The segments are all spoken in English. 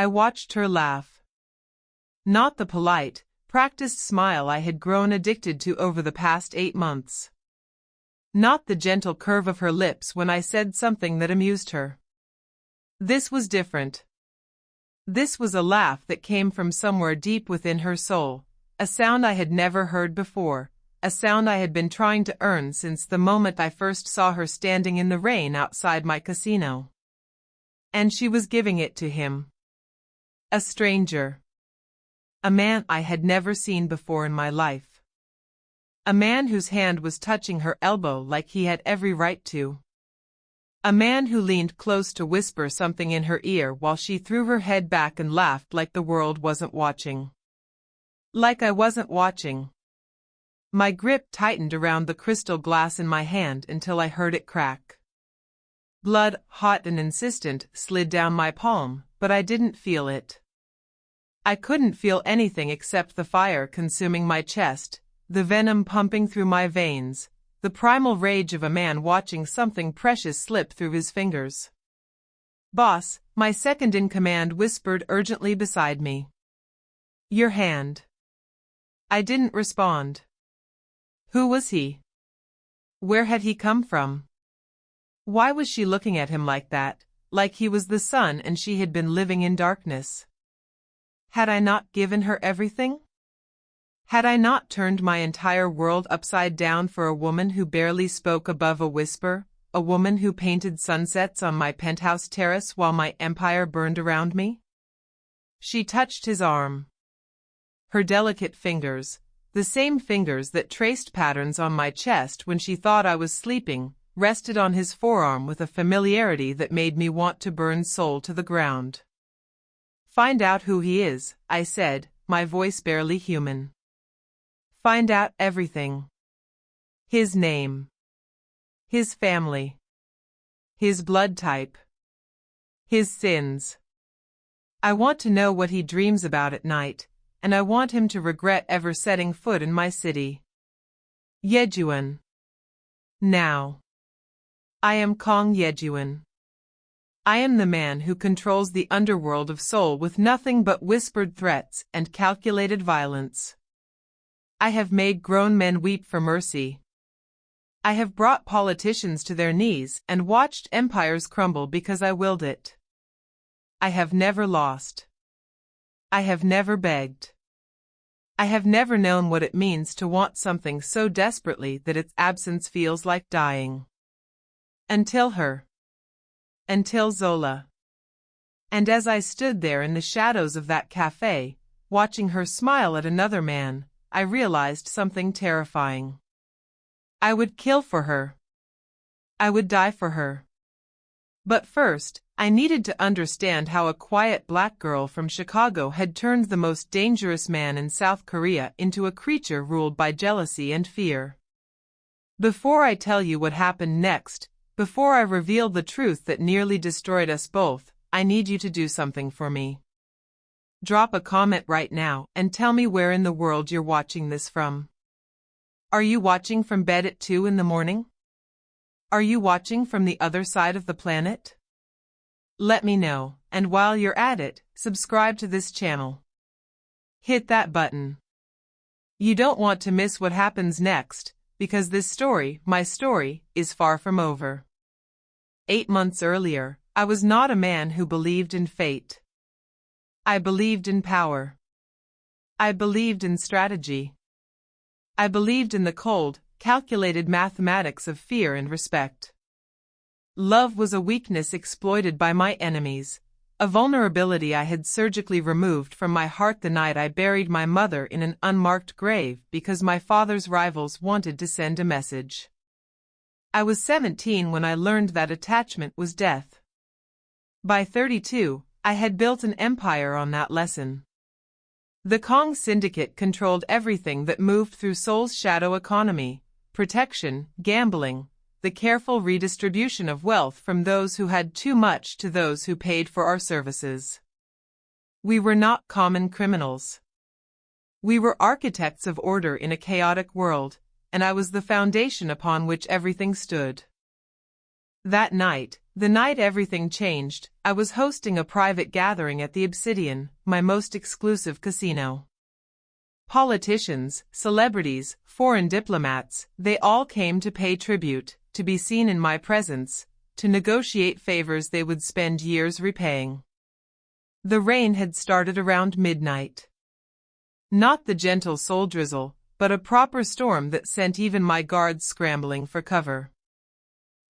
I watched her laugh. Not the polite, practiced smile I had grown addicted to over the past 8 months. Not the gentle curve of her lips when I said something that amused her. This was different. This was a laugh that came from somewhere deep within her soul, a sound I had never heard before, a sound I had been trying to earn since the moment I first saw her standing in the rain outside my casino. And she was giving it to him. A stranger. A man I had never seen before in my life. A man whose hand was touching her elbow like he had every right to. A man who leaned close to whisper something in her ear while she threw her head back and laughed like the world wasn't watching. Like I wasn't watching. My grip tightened around the crystal glass in my hand until I heard it crack. Blood, hot and insistent, slid down my palm, but I didn't feel it. I couldn't feel anything except the fire consuming my chest, the venom pumping through my veins, the primal rage of a man watching something precious slip through his fingers. "Boss," my second-in-command whispered urgently beside me. "Your hand." I didn't respond. Who was he? Where had he come from? Why was she looking at him like that, like he was the sun and she had been living in darkness? Had I not given her everything? Had I not turned my entire world upside down for a woman who barely spoke above a whisper, a woman who painted sunsets on my penthouse terrace while my empire burned around me? She touched his arm. Her delicate fingers, the same fingers that traced patterns on my chest when she thought I was sleeping, rested on his forearm with a familiarity that made me want to burn Seoul to the ground. "Find out who he is," I said, my voice barely human. "Find out everything. His name. His family. His blood type. His sins. I want to know what he dreams about at night, and I want him to regret ever setting foot in my city. Yejuan. Now. I am Kong Yejuan. I am the man who controls the underworld of Seoul with nothing but whispered threats and calculated violence. I have made grown men weep for mercy. I have brought politicians to their knees and watched empires crumble because I willed it. I have never lost. I have never begged. I have never known what it means to want something so desperately that its absence feels like dying. Until her. Until Zola. And as I stood there in the shadows of that cafe, watching her smile at another man, I realized something terrifying. I would kill for her. I would die for her. But first, I needed to understand how a quiet black girl from Chicago had turned the most dangerous man in South Korea into a creature ruled by jealousy and fear. Before I tell you what happened next, before I reveal the truth that nearly destroyed us both, I need you to do something for me. Drop a comment right now and tell me where in the world you're watching this from. Are you watching from bed at 2 in the morning? Are you watching from the other side of the planet? Let me know, and while you're at it, subscribe to this channel. Hit that button. You don't want to miss what happens next, because this story, my story, is far from over. 8 months earlier, I was not a man who believed in fate. I believed in power. I believed in strategy. I believed in the cold, calculated mathematics of fear and respect. Love was a weakness exploited by my enemies, a vulnerability I had surgically removed from my heart the night I buried my mother in an unmarked grave because my father's rivals wanted to send a message. I was 17 when I learned that attachment was death. By 32, I had built an empire on that lesson. The Kong syndicate controlled everything that moved through Seoul's shadow economy: protection, gambling, the careful redistribution of wealth from those who had too much to those who paid for our services. We were not common criminals. We were architects of order in a chaotic world, and I was the foundation upon which everything stood. That night, the night everything changed, I was hosting a private gathering at the Obsidian, my most exclusive casino. Politicians, celebrities, foreign diplomats, they all came to pay tribute, to be seen in my presence, to negotiate favors they would spend years repaying. The rain had started around midnight. Not the gentle soul drizzle, but a proper storm that sent even my guards scrambling for cover.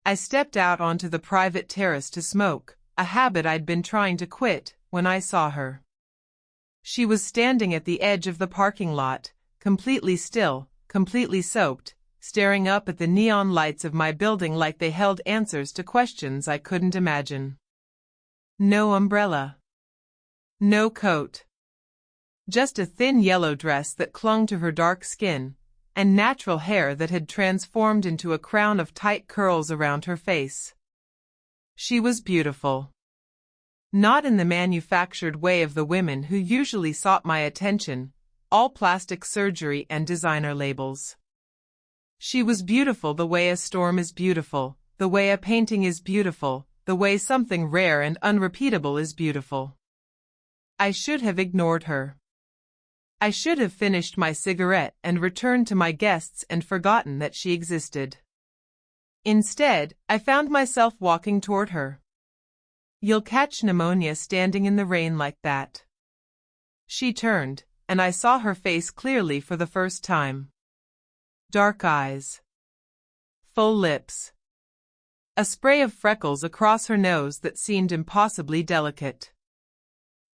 I stepped out onto the private terrace to smoke, a habit I'd been trying to quit, when I saw her. She was standing at the edge of the parking lot, completely still, completely soaked, staring up at the neon lights of my building like they held answers to questions I couldn't imagine. No umbrella. No coat. Just a thin yellow dress that clung to her dark skin, and natural hair that had transformed into a crown of tight curls around her face. She was beautiful. Not in the manufactured way of the women who usually sought my attention, all plastic surgery and designer labels. She was beautiful the way a storm is beautiful, the way a painting is beautiful, the way something rare and unrepeatable is beautiful. I should have ignored her. I should have finished my cigarette and returned to my guests and forgotten that she existed. Instead, I found myself walking toward her. You'll catch pneumonia standing in the rain like that. She turned, and I saw her face clearly for the first time. Dark eyes. Full lips. A spray of freckles across her nose that seemed impossibly delicate.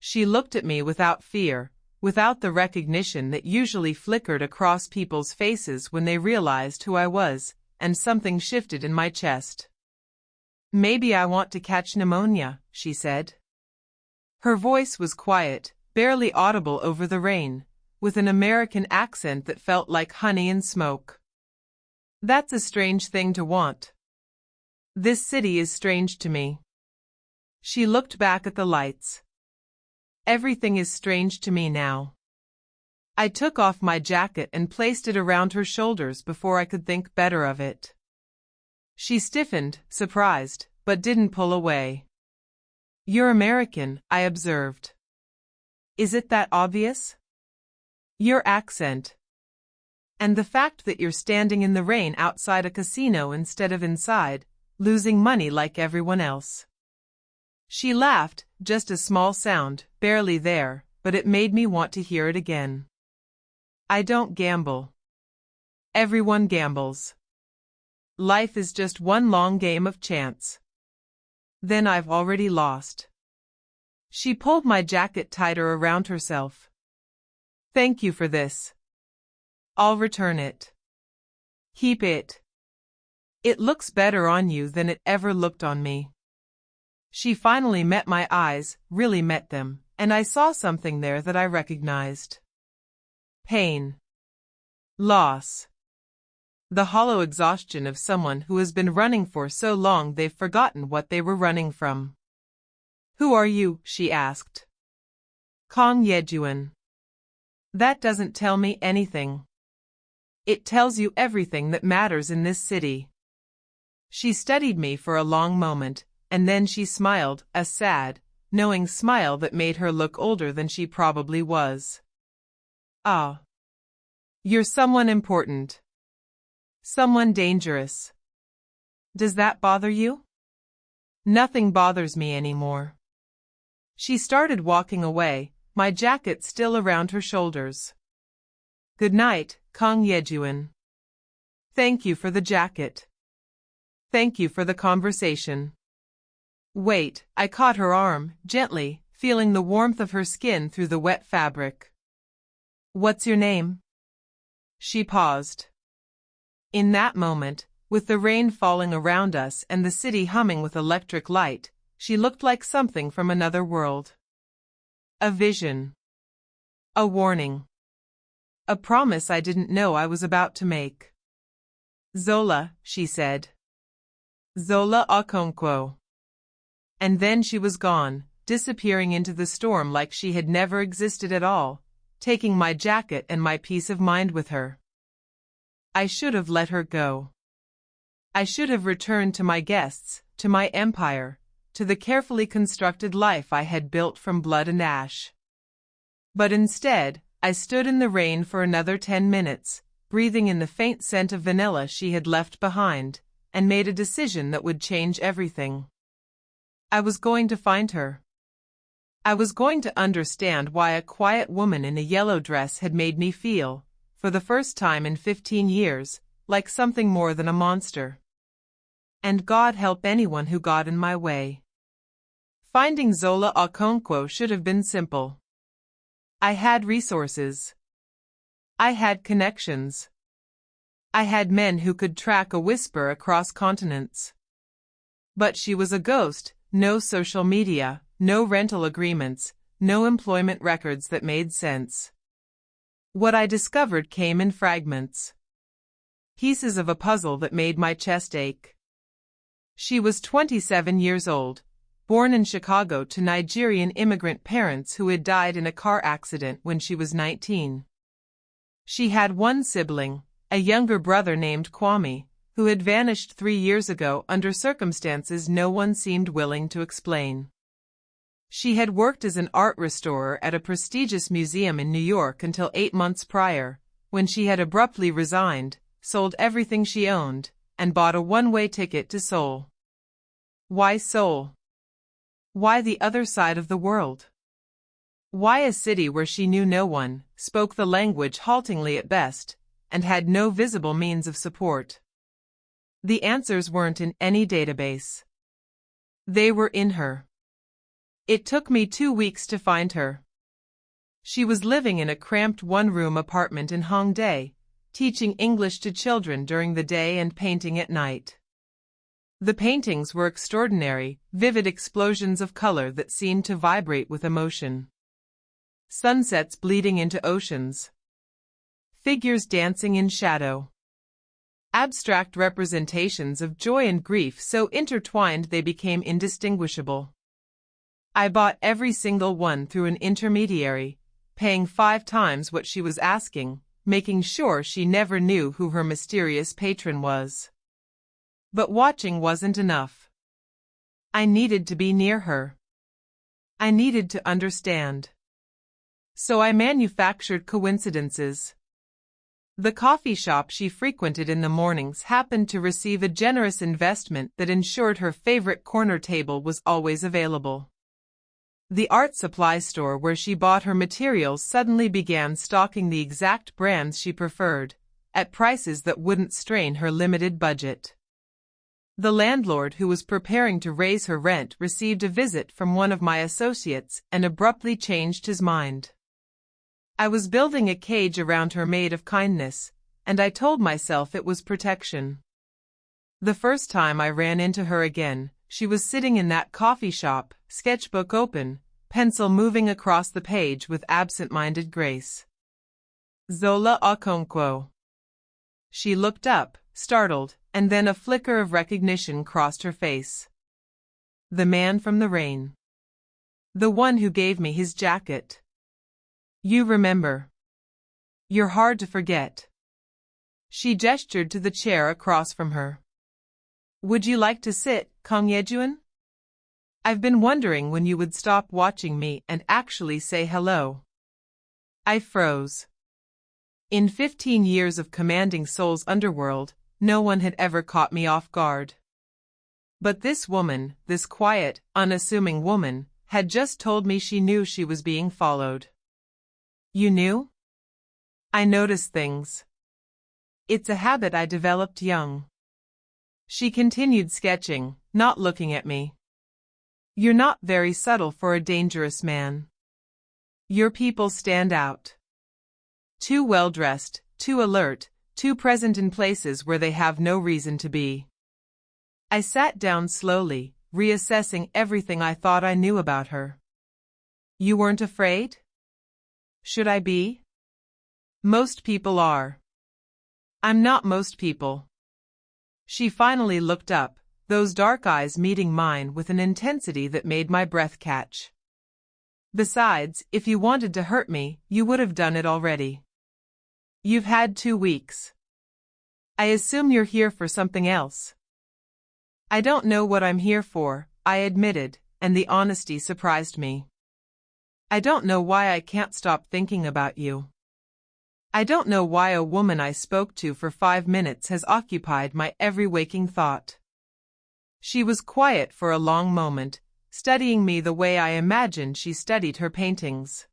She looked at me without fear, without the recognition that usually flickered across people's faces when they realized who I was, and something shifted in my chest. Maybe I want to catch pneumonia, she said. Her voice was quiet, barely audible over the rain, with an American accent that felt like honey and smoke. That's a strange thing to want. This city is strange to me. She looked back at the lights. Everything is strange to me now. I took off my jacket and placed it around her shoulders before I could think better of it. She stiffened, surprised, but didn't pull away. You're American, I observed. Is it that obvious? Your accent. And the fact that you're standing in the rain outside a casino instead of inside, losing money like everyone else. She laughed, just a small sound, barely there, but it made me want to hear it again. I don't gamble. Everyone gambles. Life is just one long game of chance. Then I've already lost. She pulled my jacket tighter around herself. Thank you for this. I'll return it. Keep it. It looks better on you than it ever looked on me. She finally met my eyes, really met them, and I saw something there that I recognized. Pain. Loss. The hollow exhaustion of someone who has been running for so long they've forgotten what they were running from. Who are you? She asked. Kong Yejuan. That doesn't tell me anything. It tells you everything that matters in this city. She studied me for a long moment, and then she smiled, a sad, knowing smile that made her look older than she probably was. Ah. You're someone important. Someone dangerous. Does that bother you? Nothing bothers me anymore. She started walking away, my jacket still around her shoulders. Good night, Kong Yejuan. Thank you for the jacket. Thank you for the conversation. Wait, I caught her arm, gently, feeling the warmth of her skin through the wet fabric. What's your name? She paused. In that moment, with the rain falling around us and the city humming with electric light, she looked like something from another world. A vision. A warning. A promise I didn't know I was about to make. Zola, she said. Zola Okonkwo. And then she was gone, disappearing into the storm like she had never existed at all, taking my jacket and my peace of mind with her. I should have let her go. I should have returned to my guests, to my empire, to the carefully constructed life I had built from blood and ash. But instead, I stood in the rain for another 10 minutes, breathing in the faint scent of vanilla she had left behind, and made a decision that would change everything. I was going to find her. I was going to understand why a quiet woman in a yellow dress had made me feel, for the first time in 15 years, like something more than a monster. And God help anyone who got in my way. Finding Zola Okonkwo should have been simple. I had resources. I had connections. I had men who could track a whisper across continents. But she was a ghost, no social media, no rental agreements, no employment records that made sense. What I discovered came in fragments. Pieces of a puzzle that made my chest ache. She was 27 years old, born in Chicago to Nigerian immigrant parents who had died in a car accident when she was 19. She had one sibling, a younger brother named Kwame, who had vanished 3 years ago under circumstances no one seemed willing to explain. She had worked as an art restorer at a prestigious museum in New York until 8 months prior, when she had abruptly resigned, sold everything she owned, and bought a one-way ticket to Seoul. Why Seoul? Why the other side of the world? Why a city where she knew no one, spoke the language haltingly at best, and had no visible means of support? The answers weren't in any database. They were in her. It took me 2 weeks to find her. She was living in a cramped one-room apartment in Hongdae, teaching English to children during the day and painting at night. The paintings were extraordinary, vivid explosions of color that seemed to vibrate with emotion. Sunsets bleeding into oceans. Figures dancing in shadow. Abstract representations of joy and grief so intertwined they became indistinguishable. I bought every single one through an intermediary, paying 5 times what she was asking, making sure she never knew who her mysterious patron was. But watching wasn't enough. I needed to be near her. I needed to understand. So I manufactured coincidences. The coffee shop she frequented in the mornings happened to receive a generous investment that ensured her favorite corner table was always available. The art supply store where she bought her materials suddenly began stocking the exact brands she preferred, at prices that wouldn't strain her limited budget. The landlord who was preparing to raise her rent received a visit from one of my associates and abruptly changed his mind. I was building a cage around her made of kindness, and I told myself it was protection. The first time I ran into her again, she was sitting in that coffee shop, sketchbook open, pencil moving across the page with absent-minded grace. Zola Okonkwo. She looked up, startled, and then a flicker of recognition crossed her face. The man from the rain. The one who gave me his jacket. You remember. You're hard to forget. She gestured to the chair across from her. Would you like to sit, Kang Yejuan? I've been wondering when you would stop watching me and actually say hello. I froze. In 15 years of commanding Seoul's underworld, no one had ever caught me off guard. But this woman, this quiet, unassuming woman, had just told me she knew she was being followed. You knew? I noticed things. It's a habit I developed young. She continued sketching, not looking at me. You're not very subtle for a dangerous man. Your people stand out. Too well-dressed, too alert, too present in places where they have no reason to be. I sat down slowly, reassessing everything I thought I knew about her. You weren't afraid? Should I be? Most people are. I'm not most people. She finally looked up, those dark eyes meeting mine with an intensity that made my breath catch. Besides, if you wanted to hurt me, you would have done it already. You've had 2 weeks. I assume you're here for something else. I don't know what I'm here for, I admitted, and the honesty surprised me. I don't know why I can't stop thinking about you. I don't know why a woman I spoke to for 5 minutes has occupied my every waking thought. She was quiet for a long moment, studying me the way I imagined she studied her paintings.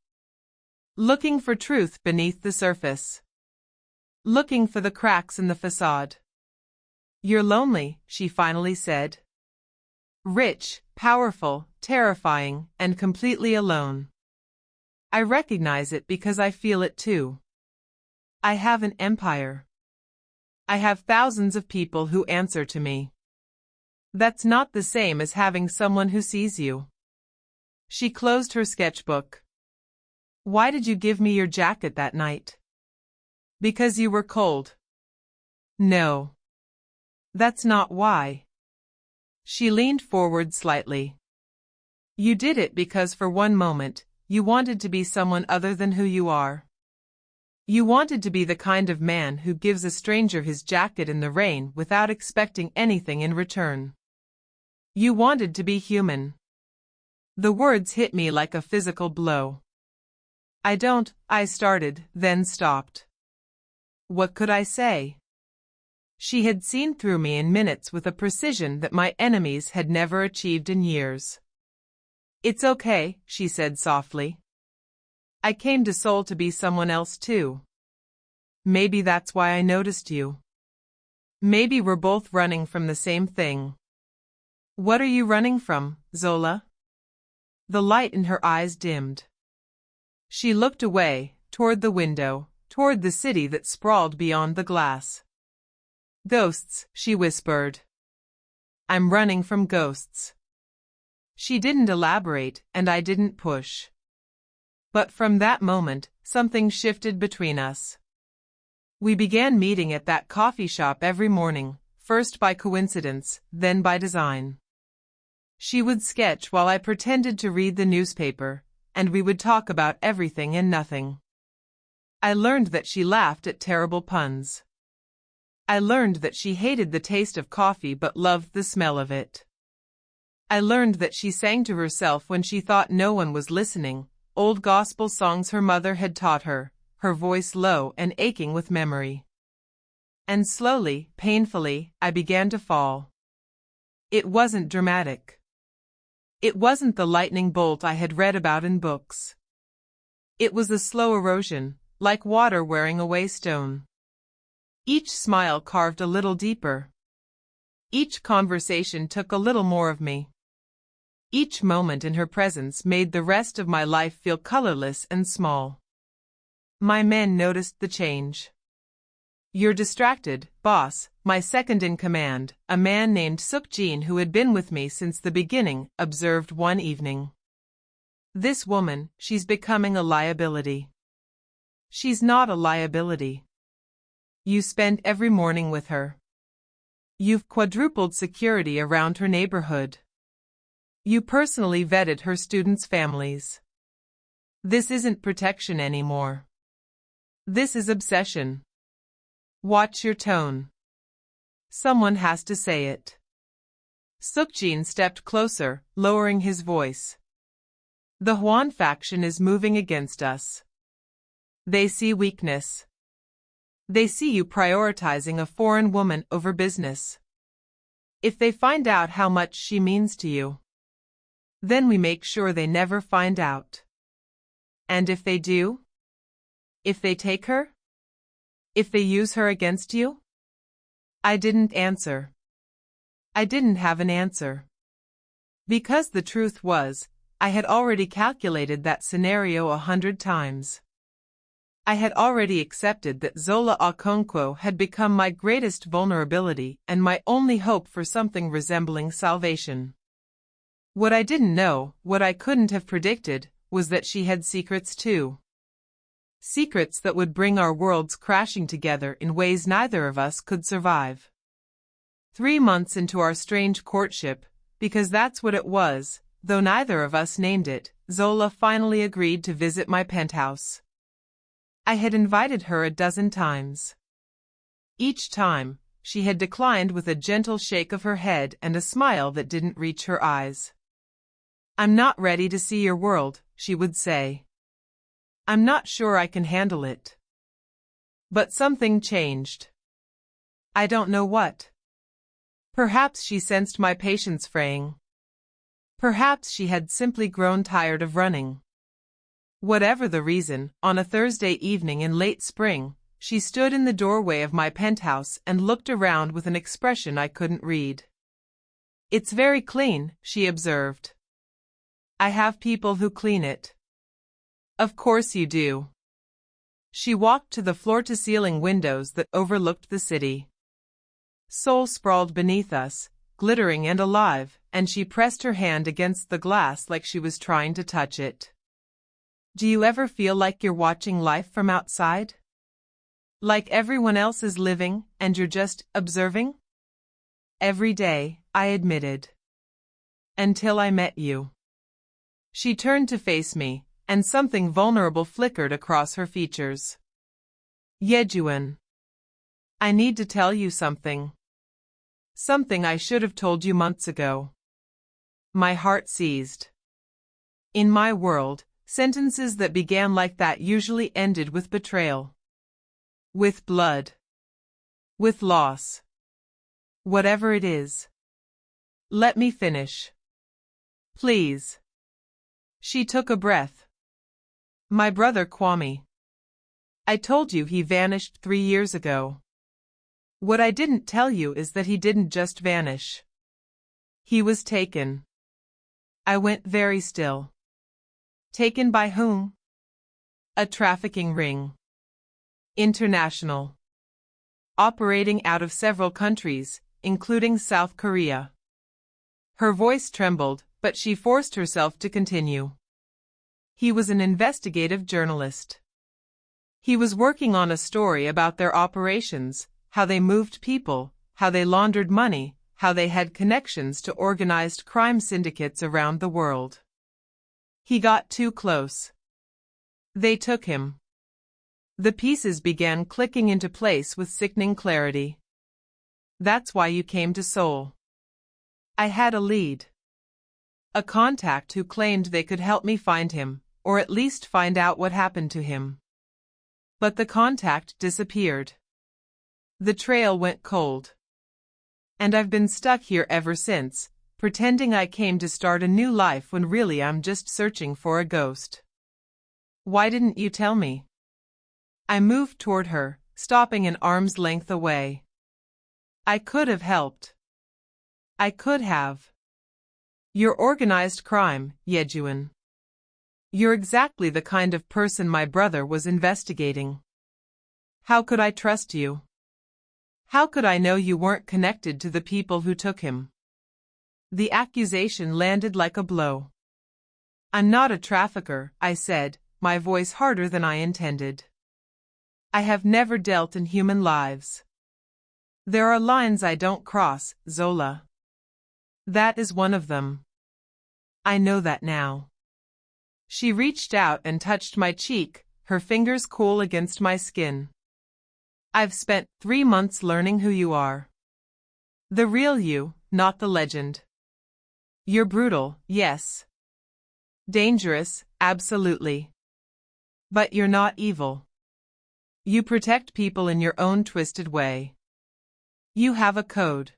Looking for truth beneath the surface. Looking for the cracks in the facade. "You're lonely," she finally said. "Rich, powerful, terrifying, and completely alone. I recognize it because I feel it too. I have an empire. I have thousands of people who answer to me. That's not the same as having someone who sees you." She closed her sketchbook. "Why did you give me your jacket that night?" "Because you were cold." "No. That's not why." She leaned forward slightly. "You did it because for one moment, you wanted to be someone other than who you are. You wanted to be the kind of man who gives a stranger his jacket in the rain without expecting anything in return. You wanted to be human." The words hit me like a physical blow. I started, then stopped. What could I say? She had seen through me in minutes with a precision that my enemies had never achieved in years. "It's okay," she said softly. "I came to Seoul to be someone else too. Maybe that's why I noticed you. Maybe we're both running from the same thing." "What are you running from, Zola?" The light in her eyes dimmed. She looked away, toward the window, toward the city that sprawled beyond the glass. "Ghosts," she whispered. "I'm running from ghosts." She didn't elaborate, and I didn't push. But from that moment, something shifted between us. We began meeting at that coffee shop every morning, first by coincidence, then by design. She would sketch while I pretended to read the newspaper, and we would talk about everything and nothing. I learned that she laughed at terrible puns. I learned that she hated the taste of coffee but loved the smell of it. I learned that she sang to herself when she thought no one was listening, old gospel songs her mother had taught her, her voice low and aching with memory. And slowly, painfully, I began to fall. It wasn't dramatic. It wasn't the lightning bolt I had read about in books. It was the slow erosion, like water wearing away stone. Each smile carved a little deeper. Each conversation took a little more of me. Each moment in her presence made the rest of my life feel colorless and small. My men noticed the change. "You're distracted, boss," my second in command, a man named Suk-jin who had been with me since the beginning, observed one evening. "This woman, she's becoming a liability." "She's not a liability. You spend every morning with her. You've quadrupled security around her neighborhood. You personally vetted her students' families. This isn't protection anymore. This is obsession. Watch your tone. Someone has to say it." Suk-jin stepped closer, lowering his voice. "The Hwan faction is moving against us. They see weakness. They see you prioritizing a foreign woman over business. If they find out how much she means to you, then we make sure they never find out. And if they do? If they take her? If they use her against you?" I didn't answer. I didn't have an answer. Because the truth was, I had already calculated that scenario 100 times. I had already accepted that Zola Okonkwo had become my greatest vulnerability and my only hope for something resembling salvation. What I didn't know, what I couldn't have predicted, was that she had secrets too. Secrets that would bring our worlds crashing together in ways neither of us could survive. 3 months into our strange courtship, because that's what it was, though neither of us named it, Zola finally agreed to visit my penthouse. I had invited her a dozen times. Each time, she had declined with a gentle shake of her head and a smile that didn't reach her eyes. "I'm not ready to see your world," she would say. "I'm not sure I can handle it." But something changed. I don't know what. Perhaps she sensed my patience fraying. Perhaps she had simply grown tired of running. Whatever the reason, on a Thursday evening in late spring, she stood in the doorway of my penthouse and looked around with an expression I couldn't read. "It's very clean," she observed. "I have people who clean it." "Of course you do." She walked to the floor-to-ceiling windows that overlooked the city. Seoul sprawled beneath us, glittering and alive, and she pressed her hand against the glass like she was trying to touch it. "Do you ever feel like you're watching life from outside? Like everyone else is living, and you're just observing?" "Every day," I admitted. "Until I met you." She turned to face me, and something vulnerable flickered across her features. "Yejuan, I need to tell you something. Something I should have told you months ago." My heart seized. In my world, sentences that began like that usually ended with betrayal. With blood. With loss. Whatever it is. Let me finish. Please. She took a breath. "My brother Kwame. I told you he vanished 3 years ago. What I didn't tell you is that he didn't just vanish. He was taken." I went very still. "Taken by whom?" "A trafficking ring. International. Operating out of several countries, including South Korea." Her voice trembled, but she forced herself to continue. "He was an investigative journalist. He was working on a story about their operations, how they moved people, how they laundered money, how they had connections to organized crime syndicates around the world. He got too close. They took him." The pieces began clicking into place with sickening clarity. "That's why you came to Seoul." I had a lead. A contact who claimed they could help me find him, or at least find out what happened to him. But the contact disappeared. The trail went cold. And I've been stuck here ever since, pretending I came to start a new life when really I'm just searching for a ghost. Why didn't you tell me?" I moved toward her, stopping an arm's length away. "I could have helped. I could have. You're organized crime, Yejuan. You're exactly the kind of person my brother was investigating. How could I trust you? How could I know you weren't connected to the people who took him?" The accusation landed like a blow. "I'm not a trafficker," I said, my voice harder than I intended. "I have never dealt in human lives. There are lines I don't cross, Zola. That is one of them. I know that now." She reached out and touched my cheek, her fingers cool against my skin. "I've spent 3 months learning who you are. The real you, not the legend. You're brutal, yes. Dangerous, absolutely. But you're not evil. You protect people in your own twisted way. You have a code.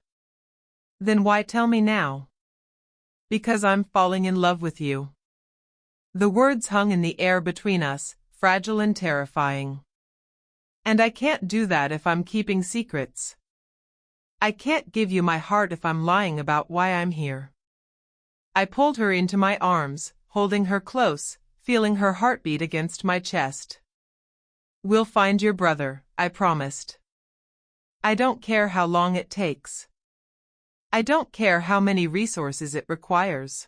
Then why tell me now?" "Because I'm falling in love with you." The words hung in the air between us, fragile and terrifying. "And I can't do that if I'm keeping secrets. I can't give you my heart if I'm lying about why I'm here." I pulled her into my arms, holding her close, feeling her heartbeat against my chest. "We'll find your brother," I promised. "I don't care how long it takes. I don't care how many resources it requires.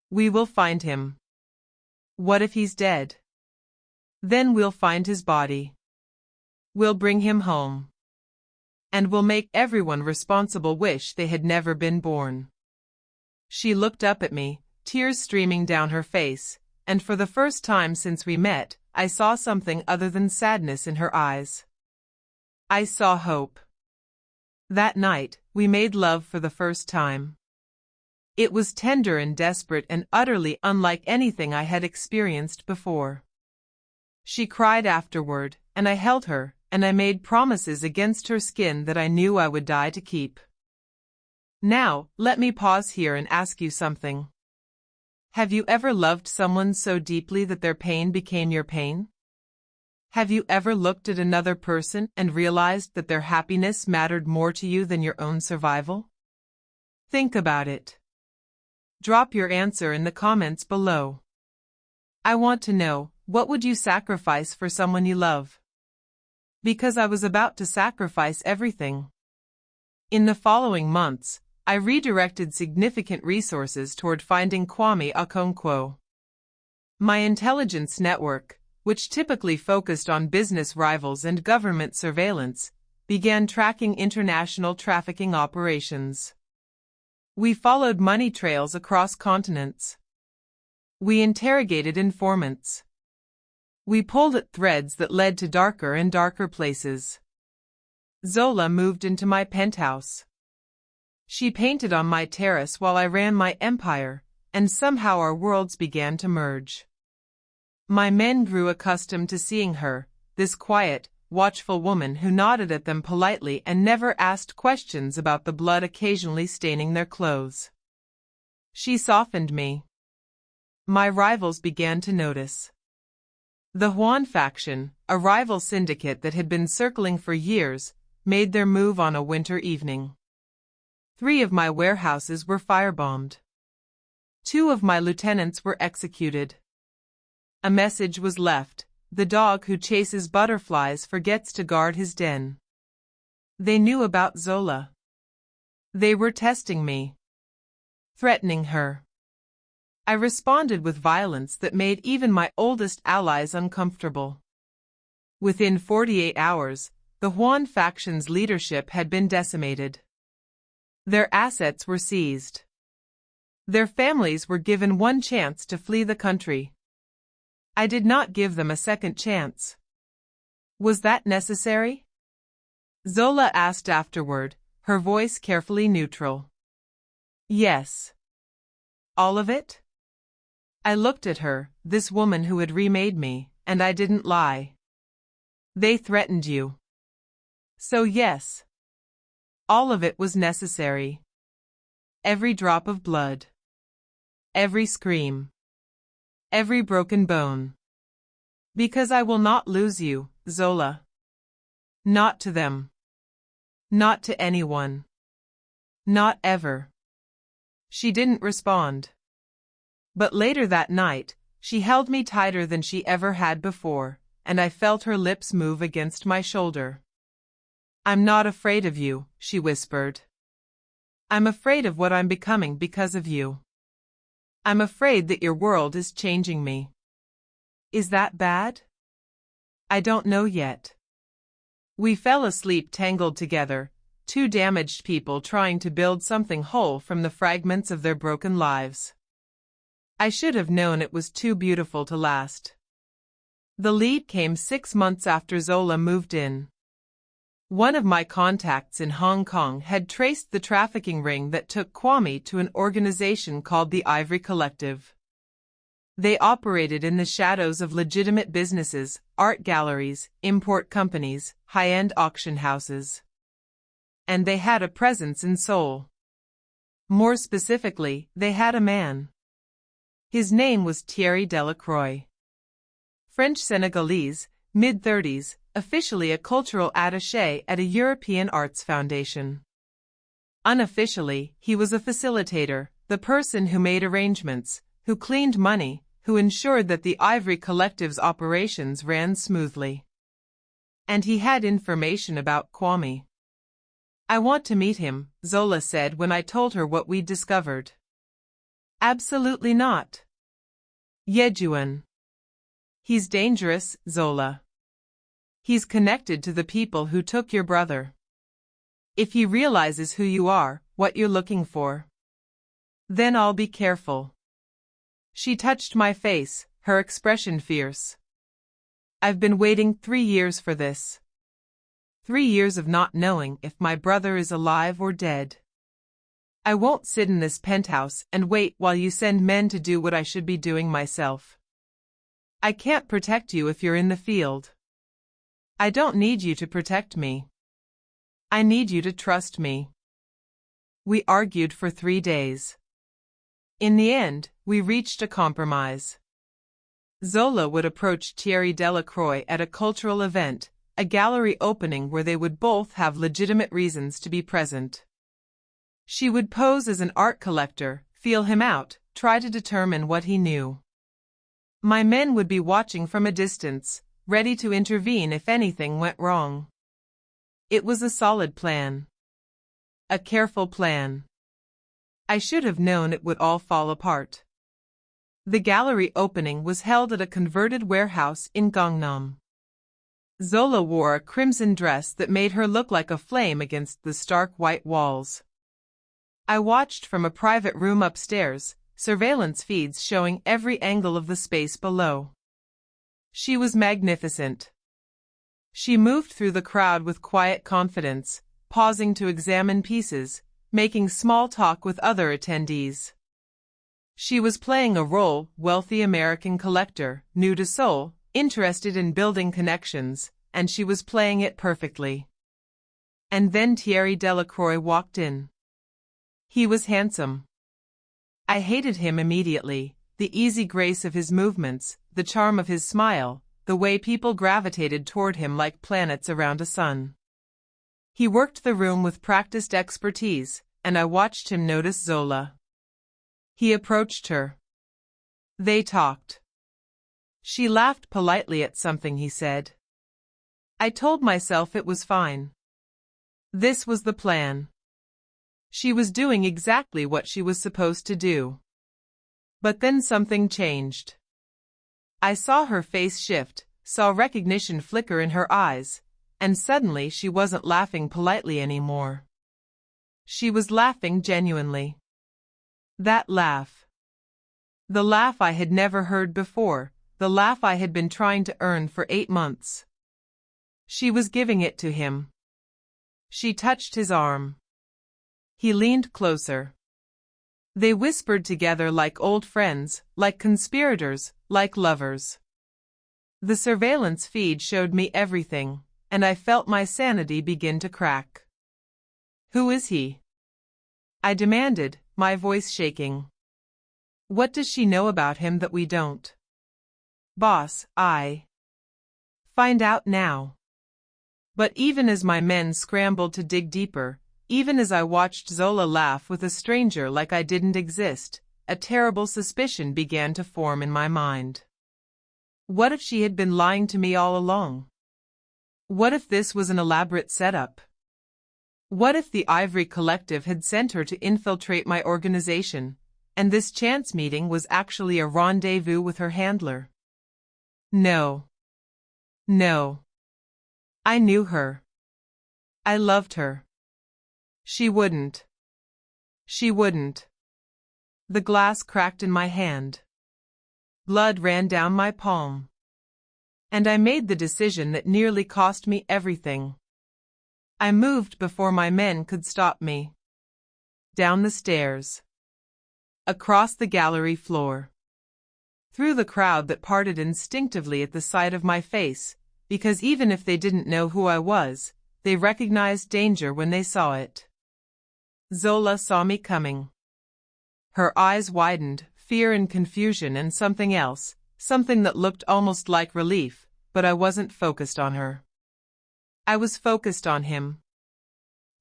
We will find him. What if he's dead? Then we'll find his body. We'll bring him home. And we'll make everyone responsible wish they had never been born." She looked up at me, tears streaming down her face, and for the first time since we met, I saw something other than sadness in her eyes. I saw hope. That night, we made love for the first time. It was tender and desperate and utterly unlike anything I had experienced before. She cried afterward, and I held her, and I made promises against her skin that I knew I would die to keep. Now, let me pause here and ask you something. Have you ever loved someone so deeply that their pain became your pain? Have you ever looked at another person and realized that their happiness mattered more to you than your own survival? Think about it. Drop your answer in the comments below. I want to know, what would you sacrifice for someone you love? Because I was about to sacrifice everything. In the following months, I redirected significant resources toward finding Kwame Okonkwo. My intelligence network, which typically focused on business rivals and government surveillance, began tracking international trafficking operations. We followed money trails across continents. We interrogated informants. We pulled at threads that led to darker and darker places. Zola moved into my penthouse. She painted on my terrace while I ran my empire, and somehow our worlds began to merge. My men grew accustomed to seeing her, this quiet, watchful woman who nodded at them politely and never asked questions about the blood occasionally staining their clothes. She softened me. My rivals began to notice. The Huan faction, a rival syndicate that had been circling for years, made their move on a winter evening. 3 of my warehouses were firebombed. 2 of my lieutenants were executed. A message was left: the dog who chases butterflies forgets to guard his den. They knew about Zola. They were testing me. Threatening her. I responded with violence that made even my oldest allies uncomfortable. Within 48 hours, the Huan faction's leadership had been decimated. Their assets were seized. Their families were given one chance to flee the country. I did not give them a second chance. Was that necessary? Zola asked afterward, her voice carefully neutral. Yes. All of it? I looked at her, this woman who had remade me, and I didn't lie. They threatened you. So yes. All of it was necessary. Every drop of blood. Every scream. Every broken bone. Because I will not lose you, Zola. Not to them. Not to anyone. Not ever. She didn't respond. But later that night, she held me tighter than she ever had before, and I felt her lips move against my shoulder. I'm not afraid of you, she whispered. I'm afraid of what I'm becoming because of you. I'm afraid that your world is changing me. Is that bad? I don't know yet. We fell asleep tangled together, 2 damaged people trying to build something whole from the fragments of their broken lives. I should have known it was too beautiful to last. The lead came 6 months after Zola moved in. One of my contacts in Hong Kong had traced the trafficking ring that took Kwame to an organization called the Ivory Collective. They operated in the shadows of legitimate businesses, art galleries, import companies, high-end auction houses. And they had a presence in Seoul. More specifically, they had a man. His name was Thierry Delacroix. French-Senegalese, mid-30s, officially a cultural attaché at a European arts foundation. Unofficially, he was a facilitator, the person who made arrangements, who cleaned money, who ensured that the Ivory Collective's operations ran smoothly. And he had information about Kwame. I want to meet him, Zola said when I told her what we'd discovered. Absolutely not. Yejuan. He's dangerous, Zola. He's connected to the people who took your brother. If he realizes who you are, what you're looking for, then I'll be careful. She touched my face, her expression fierce. I've been waiting 3 years for this. 3 years of not knowing if my brother is alive or dead. I won't sit in this penthouse and wait while you send men to do what I should be doing myself. I can't protect you if you're in the field. I don't need you to protect me. I need you to trust me. We argued for 3 days. In the end, we reached a compromise. Zola would approach Thierry Delacroix at a cultural event, a gallery opening where they would both have legitimate reasons to be present. She would pose as an art collector, feel him out, try to determine what he knew. My men would be watching from a distance, ready to intervene if anything went wrong. It was a solid plan. A careful plan. I should have known it would all fall apart. The gallery opening was held at a converted warehouse in Gangnam. Zola wore a crimson dress that made her look like a flame against the stark white walls. I watched from a private room upstairs, surveillance feeds showing every angle of the space below. She was magnificent. She moved through the crowd with quiet confidence, pausing to examine pieces, making small talk with other attendees. She was playing a role, wealthy American collector, new to Seoul, interested in building connections, and she was playing it perfectly. And then Thierry Delacroix walked in. He was handsome. I hated him immediately, the easy grace of his movements, the charm of his smile, the way people gravitated toward him like planets around a sun. He worked the room with practiced expertise, and I watched him notice Zola. He approached her. They talked. She laughed politely at something he said. I told myself it was fine. This was the plan. She was doing exactly what she was supposed to do. But then something changed. I saw her face shift, saw recognition flicker in her eyes, and suddenly she wasn't laughing politely anymore. She was laughing genuinely. That laugh. The laugh I had never heard before, the laugh I had been trying to earn for 8 months. She was giving it to him. She touched his arm. He leaned closer. They whispered together like old friends, like conspirators, like lovers. The surveillance feed showed me everything, and I felt my sanity begin to crack. Who is he? I demanded, my voice shaking. What does she know about him that we don't? Boss, find out now. But even as my men scrambled to dig deeper, even as I watched Zola laugh with a stranger like I didn't exist, a terrible suspicion began to form in my mind. What if she had been lying to me all along? What if this was an elaborate setup? What if the Ivory Collective had sent her to infiltrate my organization, and this chance meeting was actually a rendezvous with her handler? No. No. I knew her. I loved her. She wouldn't. She wouldn't. The glass cracked in my hand. Blood ran down my palm. And I made the decision that nearly cost me everything. I moved before my men could stop me. Down the stairs. Across the gallery floor. Through the crowd that parted instinctively at the sight of my face, because even if they didn't know who I was, they recognized danger when they saw it. Zola saw me coming. Her eyes widened, fear and confusion and something else, something that looked almost like relief, but I wasn't focused on her. I was focused on him.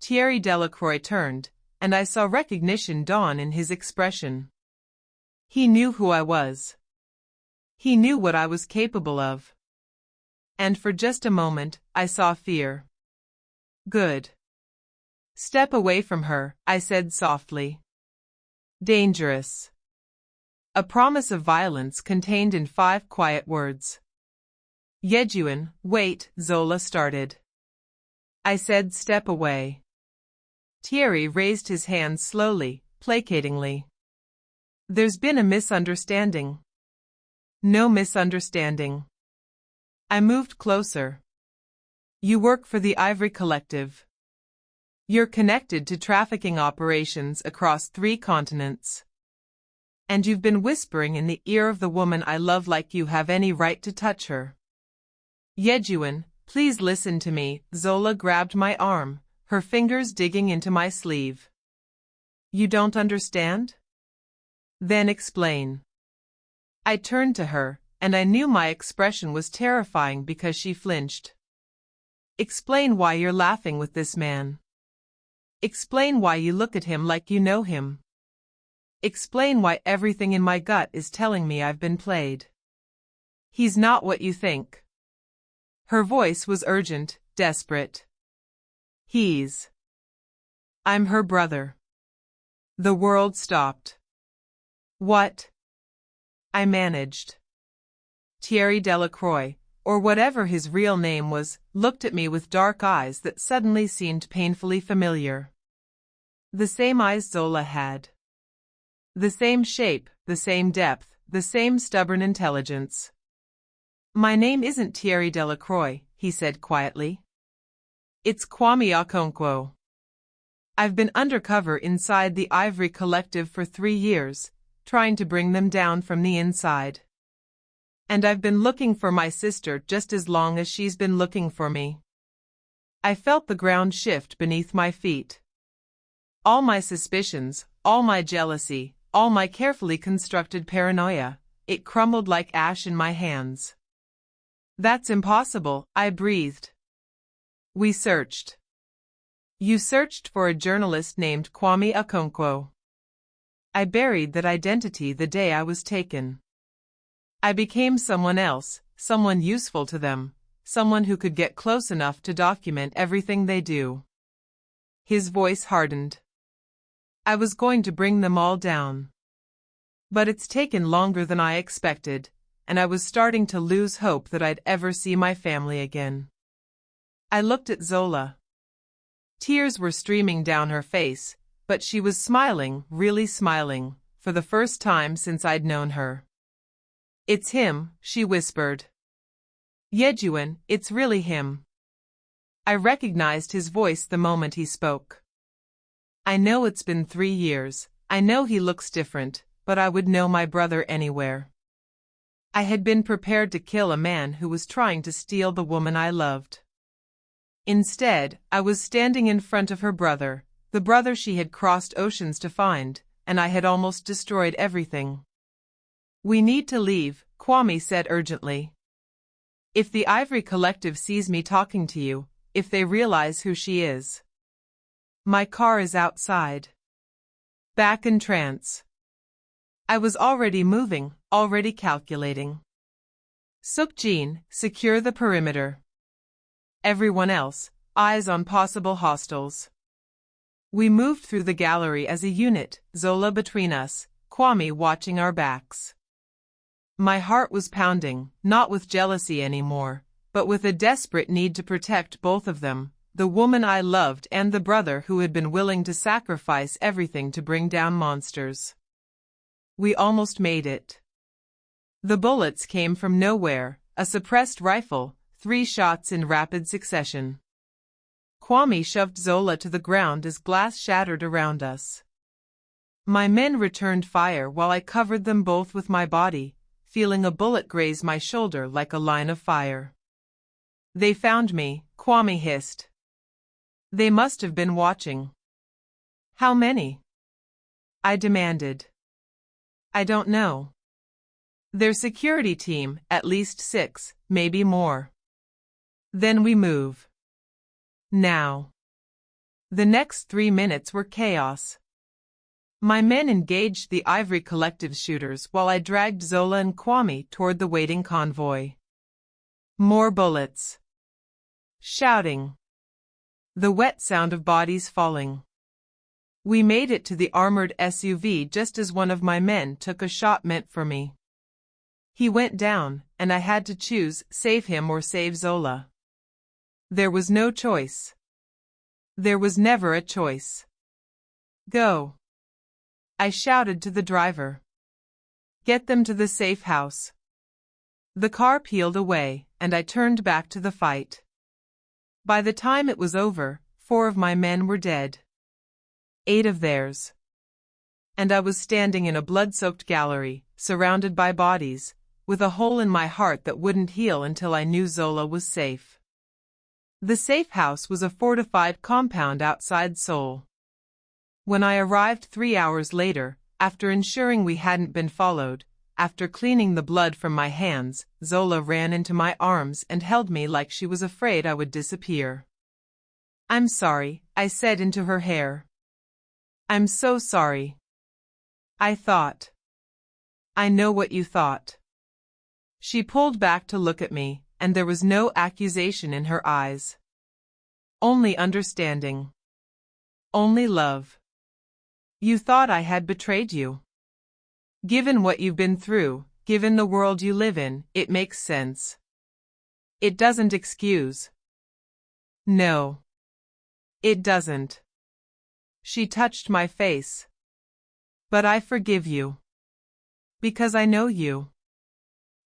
Thierry Delacroix turned, and I saw recognition dawn in his expression. He knew who I was. He knew what I was capable of. And for just a moment, I saw fear. Good. Step away from her, I said softly. Dangerous. A promise of violence contained in 5 quiet words. Yejuan, wait, Zola started. I said step away. Thierry raised his hands slowly, placatingly. There's been a misunderstanding. No misunderstanding. I moved closer. You work for the Ivory Collective. You're connected to trafficking operations across 3 continents. And you've been whispering in the ear of the woman I love like you have any right to touch her. Yejuan, please listen to me. Zola grabbed my arm, her fingers digging into my sleeve. You don't understand? Then explain. I turned to her, and I knew my expression was terrifying because she flinched. Explain why you're laughing with this man. Explain why you look at him like you know him. Explain why everything in my gut is telling me I've been played. He's not what you think. Her voice was urgent, desperate. I'm her brother. The world stopped. What? I managed. Thierry Delacroix, or whatever his real name was, looked at me with dark eyes that suddenly seemed painfully familiar. The same eyes Zola had. The same shape, the same depth, the same stubborn intelligence. My name isn't Thierry Delacroix, he said quietly. It's Kwame Okonkwo. I've been undercover inside the Ivory Collective for 3 years, trying to bring them down from the inside. And I've been looking for my sister just as long as she's been looking for me. I felt the ground shift beneath my feet. All my suspicions, all my jealousy, all my carefully constructed paranoia, it crumbled like ash in my hands. That's impossible, I breathed. We searched. You searched for a journalist named Kwame Okonkwo. I buried that identity the day I was taken. I became someone else, someone useful to them, someone who could get close enough to document everything they do. His voice hardened. I was going to bring them all down. But it's taken longer than I expected, and I was starting to lose hope that I'd ever see my family again. I looked at Zola. Tears were streaming down her face, but she was smiling, really smiling, for the first time since I'd known her. It's him, she whispered. Yejuan, it's really him. I recognized his voice the moment he spoke. I know it's been 3 years, I know he looks different, but I would know my brother anywhere. I had been prepared to kill a man who was trying to steal the woman I loved. Instead, I was standing in front of her brother, the brother she had crossed oceans to find, and I had almost destroyed everything. We need to leave, Kwame said urgently. If the Ivory Collective sees me talking to you, if they realize who she is. My car is outside. Back in trance. I was already moving, already calculating. Sukjin, secure the perimeter. Everyone else, eyes on possible hostiles. We moved through the gallery as a unit, Zola between us, Kwame watching our backs. My heart was pounding, not with jealousy anymore, but with a desperate need to protect both of them, the woman I loved and the brother who had been willing to sacrifice everything to bring down monsters. We almost made it. The bullets came from nowhere, a suppressed rifle, 3 shots in rapid succession. Kwame shoved Zola to the ground as glass shattered around us. My men returned fire while I covered them both with my body, feeling a bullet graze my shoulder like a line of fire. They found me, Kwame hissed. They must have been watching. How many? I demanded. I don't know. Their security team, at least 6, maybe more. Then we move. Now. The next 3 minutes were chaos. My men engaged the Ivory Collective shooters while I dragged Zola and Kwame toward the waiting convoy. More bullets. Shouting. The wet sound of bodies falling. We made it to the armored SUV just as one of my men took a shot meant for me. He went down, and I had to choose, save him or save Zola. There was no choice. There was never a choice. Go. I shouted to the driver. Get them to the safe house. The car peeled away, and I turned back to the fight. By the time it was over, 4 of my men were dead. 8 of theirs. And I was standing in a blood-soaked gallery, surrounded by bodies, with a hole in my heart that wouldn't heal until I knew Zola was safe. The safe house was a fortified compound outside Seoul. When I arrived 3 hours later, after ensuring we hadn't been followed, after cleaning the blood from my hands, Zola ran into my arms and held me like she was afraid I would disappear. "I'm sorry," I said into her hair. "I'm so sorry. I thought." "I know what you thought." She pulled back to look at me, and there was no accusation in her eyes. Only understanding. Only love. "You thought I had betrayed you. Given what you've been through, given the world you live in, it makes sense. It doesn't excuse." "No. It doesn't." She touched my face. "But I forgive you. Because I know you.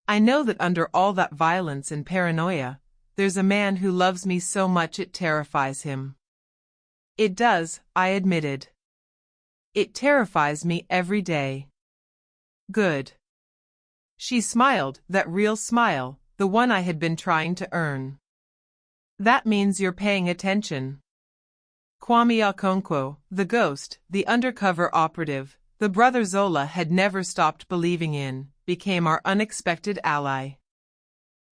I know that under all that violence and paranoia, there's a man who loves me so much it terrifies him." "It does," I admitted. "It terrifies me every day." "Good." She smiled, that real smile, the one I had been trying to earn. "That means you're paying attention." Kwame Okonkwo, the ghost, the undercover operative, the brother Zola had never stopped believing in, became our unexpected ally.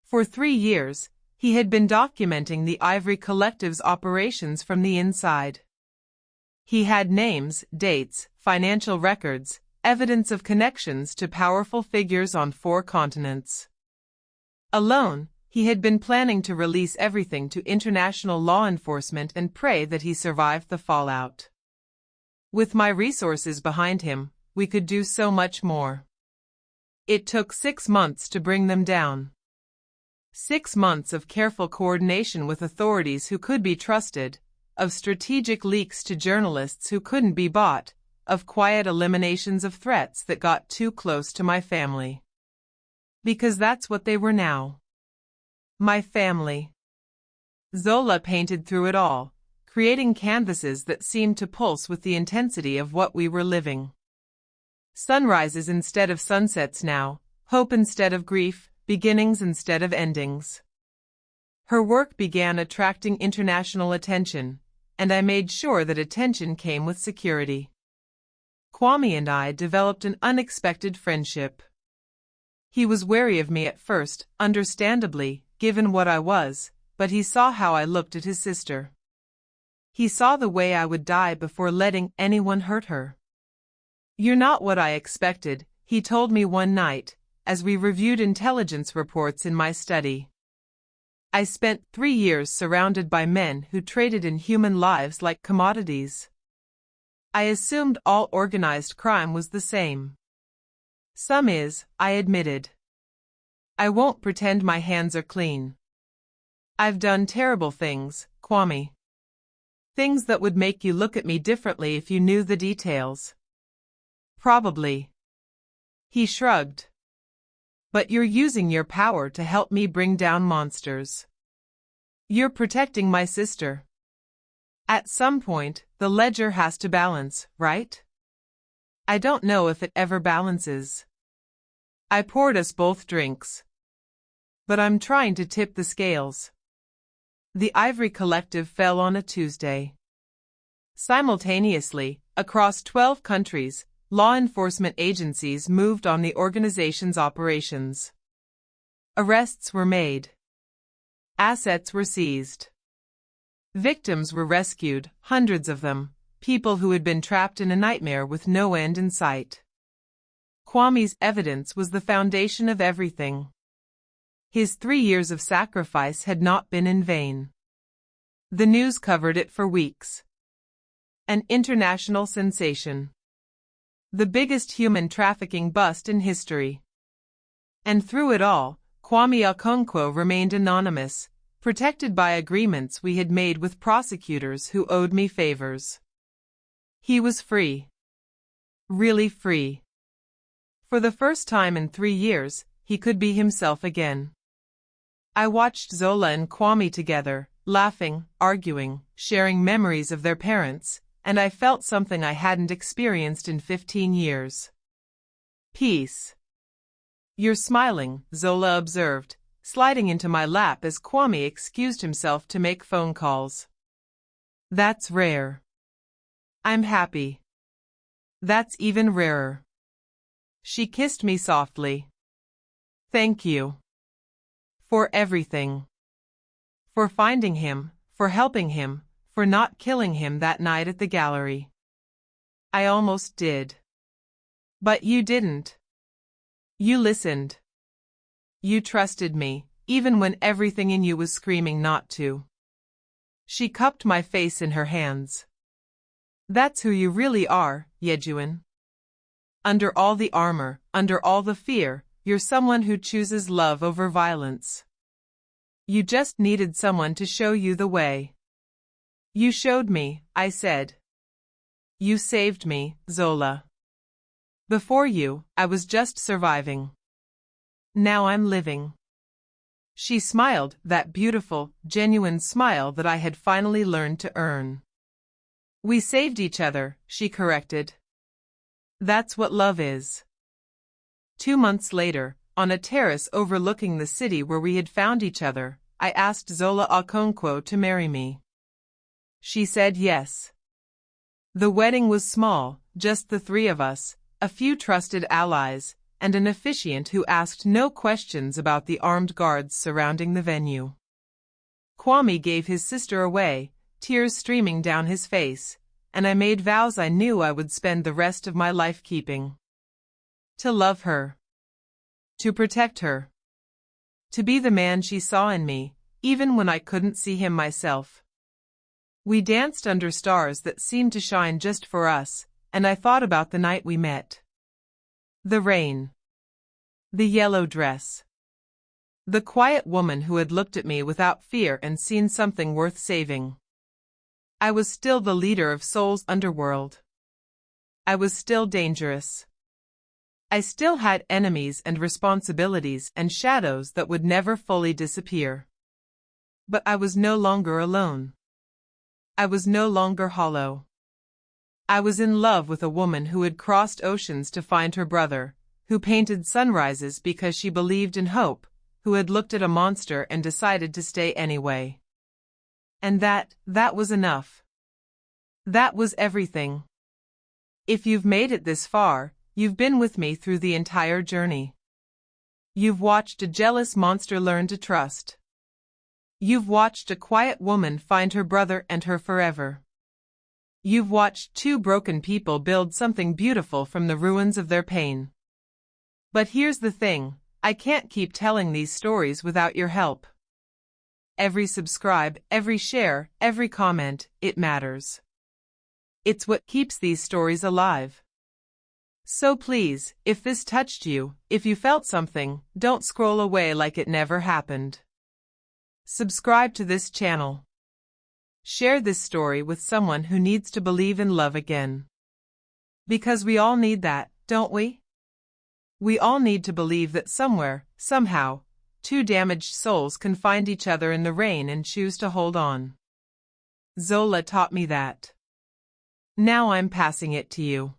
For 3 years, he had been documenting the Ivory Collective's operations from the inside. He had names, dates, financial records, evidence of connections to powerful figures on 4 continents. Alone, he had been planning to release everything to international law enforcement and pray that he survived the fallout. With my resources behind him, we could do so much more. It took 6 months to bring them down. 6 months of careful coordination with authorities who could be trusted, of strategic leaks to journalists who couldn't be bought, of quiet eliminations of threats that got too close to my family. Because that's what they were now. My family. Zola painted through it all, creating canvases that seemed to pulse with the intensity of what we were living. Sunrises instead of sunsets now, hope instead of grief, beginnings instead of endings. Her work began attracting international attention, and I made sure that attention came with security. Kwame and I developed an unexpected friendship. He was wary of me at first, understandably, given what I was, but he saw how I looked at his sister. He saw the way I would die before letting anyone hurt her. "You're not what I expected," he told me one night, as we reviewed intelligence reports in my study. "I spent 3 years surrounded by men who traded in human lives like commodities. I assumed all organized crime was the same." "Some is," I admitted. "I won't pretend my hands are clean. I've done terrible things, Kwame. Things that would make you look at me differently if you knew the details." "Probably." He shrugged. "But you're using your power to help me bring down monsters. You're protecting my sister. At some point, the ledger has to balance, right? I don't know if it ever balances." I poured us both drinks. "But I'm trying to tip the scales." The Ivory Collective fell on a Tuesday. Simultaneously, across 12 countries, law enforcement agencies moved on the organization's operations. Arrests were made. Assets were seized. Victims were rescued, hundreds of them, people who had been trapped in a nightmare with no end in sight. Kwame's evidence was the foundation of everything. His 3 years of sacrifice had not been in vain. The news covered it for weeks. An international sensation. The biggest human trafficking bust in history. And through it all, Kwame Okonkwo remained anonymous, protected by agreements we had made with prosecutors who owed me favors. He was free. Really free. For the first time in 3 years, he could be himself again. I watched Zola and Kwame together, laughing, arguing, sharing memories of their parents, and I felt something I hadn't experienced in 15 years. Peace. You're smiling, Zola observed, sliding into my lap as Kwame excused himself to make phone calls. That's rare. I'm happy. That's even rarer. She kissed me softly. Thank you. For everything. For finding him, for helping him, for not killing him that night at the gallery. I almost did. But you didn't. You listened. You trusted me, even when everything in you was screaming not to. She cupped my face in her hands. That's who you really are, Yejuan. Under all the armor, under all the fear, you're someone who chooses love over violence. You just needed someone to show you the way. You showed me, I said. You saved me, Zola. Before you, I was just surviving. Now I'm living. She smiled, that beautiful, genuine smile that I had finally learned to earn. We saved each other, she corrected. That's what love is. 2 months later, on a terrace overlooking the city where we had found each other, I asked Zola Okonkwo to marry me. She said yes. The wedding was small, just the 3 of us, a few trusted allies, and an officiant who asked no questions about the armed guards surrounding the venue. Kwame gave his sister away, tears streaming down his face, and I made vows I knew I would spend the rest of my life keeping. To love her. To protect her. To be the man she saw in me, even when I couldn't see him myself. We danced under stars that seemed to shine just for us, and I thought about the night we met. The rain. The yellow dress. The quiet woman who had looked at me without fear and seen something worth saving. I was still the leader of Seoul's underworld. I was still dangerous. I still had enemies and responsibilities and shadows that would never fully disappear. But I was no longer alone. I was no longer hollow. I was in love with a woman who had crossed oceans to find her brother, who painted sunrises because she believed in hope, who had looked at a monster and decided to stay anyway. And that was enough. That was everything. If you've made it this far, you've been with me through the entire journey. You've watched a jealous monster learn to trust. You've watched a quiet woman find her brother and her forever. You've watched 2 broken people build something beautiful from the ruins of their pain. But here's the thing, I can't keep telling these stories without your help. Every subscribe, every share, every comment, it matters. It's what keeps these stories alive. So please, if this touched you, if you felt something, don't scroll away like it never happened. Subscribe to this channel. Share this story with someone who needs to believe in love again. Because we all need that, don't we? We all need to believe that somewhere, somehow, 2 damaged souls can find each other in the rain and choose to hold on. Zola taught me that. Now I'm passing it to you.